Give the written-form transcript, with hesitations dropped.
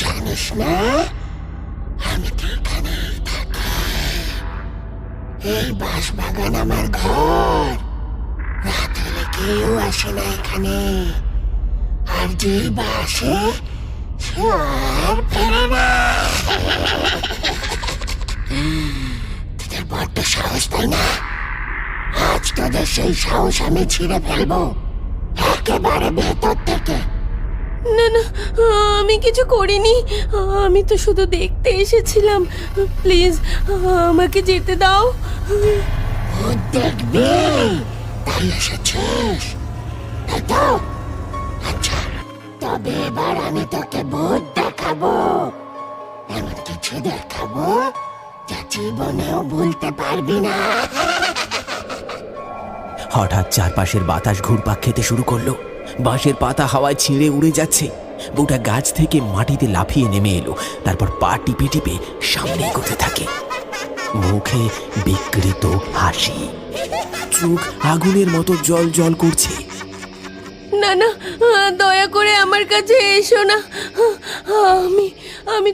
জানিস না আমি তো এখানেই থাকি। এই বাঁশবাগান আমার ঘর। রাত হলে কেউ আসে না এখানে, আর যেই বা আসে সে আর ফেরে না। তোদের বড্ড সাহস, তাই না? আজ তোদের সেই সাহস আমি ছিঁড়ে ফেলবো একেবারে ভেতর থেকে। না না, আমি কিছু করিনি। আমি তো শুধু দেখতে এসেছিলাম। প্লিজ আমাকে যেতে দাও। ভূত দেখবি তাই এসেছিস, তাই তো? আচ্ছা, তবে এবার আমি তোকে ভূত দেখাবো। এমন কিছু দেখাবো যা জীবনেও ভুলতে পারবি না। হঠাৎ চারপাশের বাতাস ঘুরপাক খেতে শুরু করলো। বাঁশের পাতা হাওয়ায় ছিঁড়ে উড়ে যাচ্ছে। বউটা গাছ থেকে মাটিতে লাফিয়ে নেমে এলো, তারপর পা টিপে টিপে সামনে এগোতে থাকে, মুখে বিকৃত হাসি, চোখ আগুনের মতো জল জল করছে। না না, দয়া করে আমার কাছে এসো না। আমি আমি